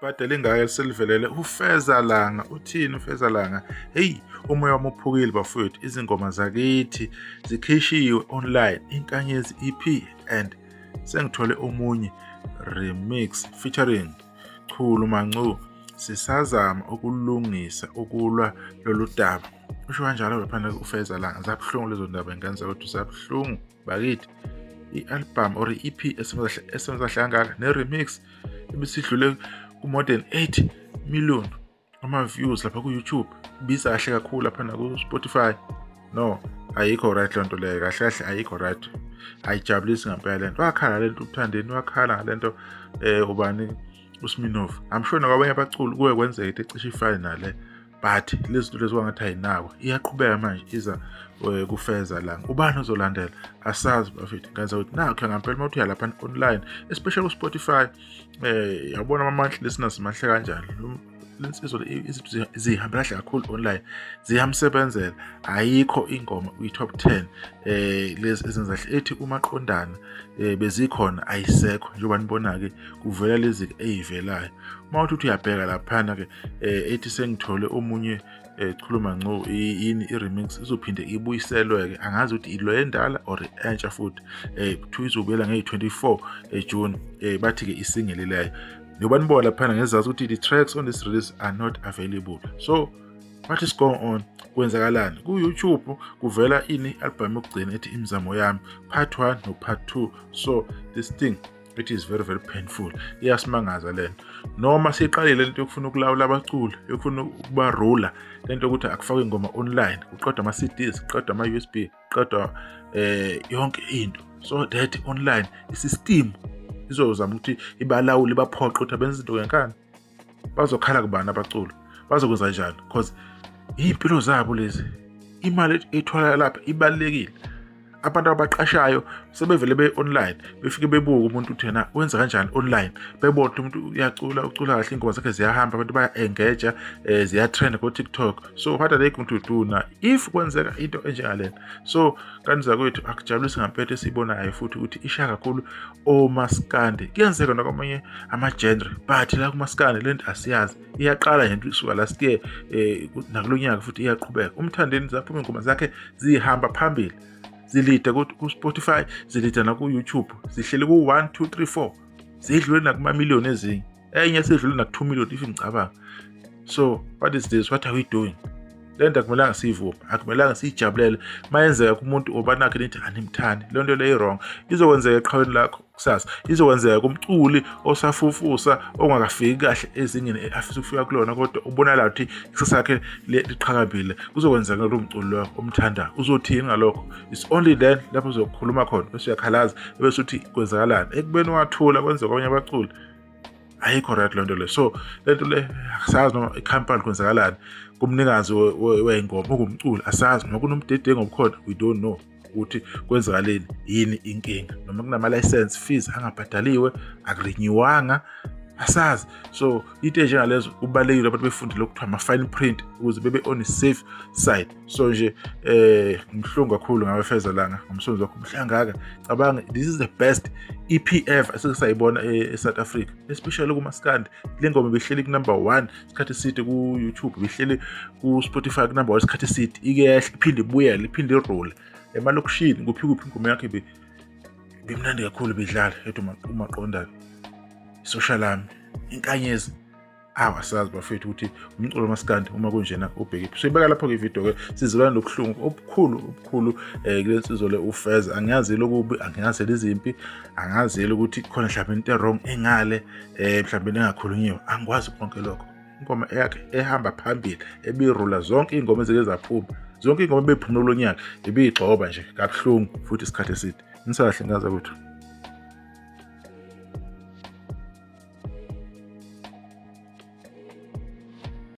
Ibhade lingaka selivelele uFezalanga uthini uFezalanga? Hey, umoya wami uphukile bafowethu, izingoma zakithi zikhishiwe online, inkanyezi EP and sengithole omunye remix featuring Chulu Mancu. Sisazama ukulungisa ukulwa lolu daba. Usho kanjalo laphana uFezalanga. Zabuhlungu lezo ndaba ngenza ukuthi zabuhlungu bakithi. I-album or i-EP esenza kangaka ne-remix ebisidlule ku-more than 8 million ama-views lapha ku-YouTube. Ibiza kahle kakhulu lapha ku-Spotify. No, ayikho right lento leyo, kahle kahle ayikho right. Ayijabulisi ngempela lento. Wakhala lento uThandeni, wakhala ngalento ubani uSminoff. I'm sure nakwabanye abaculi kuye kwenzeka ecishe ifane nale, but lezi zinto lezi wangathi ayinakwa iyaqhubeka manje iza kuFezalanga. Ubani ozolandela asazi bafethu. Ngenza ukuthi nakho ngempela uma uthi uyalapha online, especially ku-Spotify, yabona ama-monthly listeners mahle kanjani. Lensizwa izinto zihamba kahle kakhulu online, ziyamsebenzela. Ayikho ingoma kwi-top 10 lezi ezenza kahle ethi uMaqondana bezikhona ayisekho. Njengoba nibona-ke kuvela lezi ey'velayo. Uma uthi uyabheka laphana-ke ethi sengithole omunye Chulu Mancu yini i-remix izophinde ibuyiselwe-ke, angazi ukuthi ilo endala or entsha futhi. Kuthiwa izobuyela ngeyi-24 June. Bathi-ke isingeleleyo. Njengoba nibona laphana ngezazi ukuthi the tracks on this release are not available. So what is going on? Kwenzakalani? Ku-YouTube kuvela album yokugcina ethi Imizamo Yami part 1 no part 2. So this thing, it is very very painful. Iyasimangaza lento. Noma siqalile lento yokufuna ukulawula abaculi, yokufuna ukuba ruler, lento ukuthi akufakwe ingoma online, uqoda ama-CDs, uqoda ama-USB, uqoda yonke into. So that online i-system izozama ukuthi ibalawule, ibaphoqe ukuthi abenze izinto ngenkani. Bazokhala kubani abaculi? Bazokwenza njani? Because impilo zabo lezi, imali etholakala lapha ibalekile. Abantu abaqashayo sebevele be-online, befike bebuka umuntu ukuthi yena wenza kanjani online. Bebona umuntu uyacula, ucula kahle, ingoma zakhe ziyahamba, abantu baya-engage, ziyatrend ku-TikTok. So what are they going to do now if kwenzeka into enjengalena? So kanisa kwethu akujabulisi ngempela esiyibonayo futhi ukuthi isha kakhulu omaskandi. Kuyenzeka nakwamanye ama-genre, but la kumaskandi lento asiyazi. Iyaqala nje isuka last year nakulo nyaka futhi iyaqhubeka. UMthandeni zaphuma ingoma zakhe zihamba phambili. Zilida ku-Spotify, zilida na ku-YouTube, zihleli ku-1, 2, 3, 4. Zidlule nakuma-million ezinye. Enye sedlule naku-2 million if ngicabanga. So what is this? What are we doing? Lento akumelanga siyivume, akumelanga siyijabulele. Mayenzeka kumuntu obanakhe nithi animthandi, le nto leyo wrong. Izokwenzeka eqhaweni lakho kusasa. Izokwenzeka kumculi osafufusa ongakafiki kahle ezingeni afisa ukufika kulona, kodwa ubonala ukuthi ikusasa lakhe liqhakambile. Kuzokwenzeka lo mculi lo omthanda. Uzothini ngalokho? It's only then lapho uzokhuluma khona bese uyakhalaza bese uthi kwenzakalani. Ekubeni wathula kwenza kwabanye abaculi, ayikho right lento le. So lento le asazi noma ikhampani kwenzakalani kumnikazi wengoma ungumculi, asazi noma kunomdedengo obukhona, we don't know ukuthi kwenzakaleni, yini inkinga, noma kunama-license fees angabhadaliwe, akurinyiwanga, asazi. So into enjengalezo kubalulekile abantu befundile ukuthiwa ama-fine print ukuze bebe on a safe side. So nje ngimhlungu kakhulu ngabeFezalanga, ngomsonzi wakho umhlangaka. Cabanga, this is the best EP ever esesayibona eSouth Africa, especially kumaskandi. Le ngoma behleli ku-number 1 isikhathi eside ku-YouTube, behleli ku-Spotify ku-number 1 isikhathi eside. Ike iphinde ibuyele, iphinde irole. Emalokishini kuphi ingoma yakhe bimnandi kakhulu bedlala ethi uMaqondana. Social lami inkanyezi awasazi bafethu ukuthi umculo wamaskandi uma kunjena ubheke. So ibeka lapho ke video ke sizolana nokuhlungu obukhulu kulensizwe le uFeza. Angiyazi lokubi, angiyazi lezimpi, angiyazi ukuthi khona mhlawumbe into wrong engale mhlawumbe engakhulunyiwe. Angikwazi konke lokho. Ingoma yakhe ehamba phambili, ebirula zonke ingoma ezike zaphuma. Zonke ingoma ebephumula lonyaka ebeyigxoba nje kabuhlungu futhi isikhathi eside. Nisahle ngaza kwethu.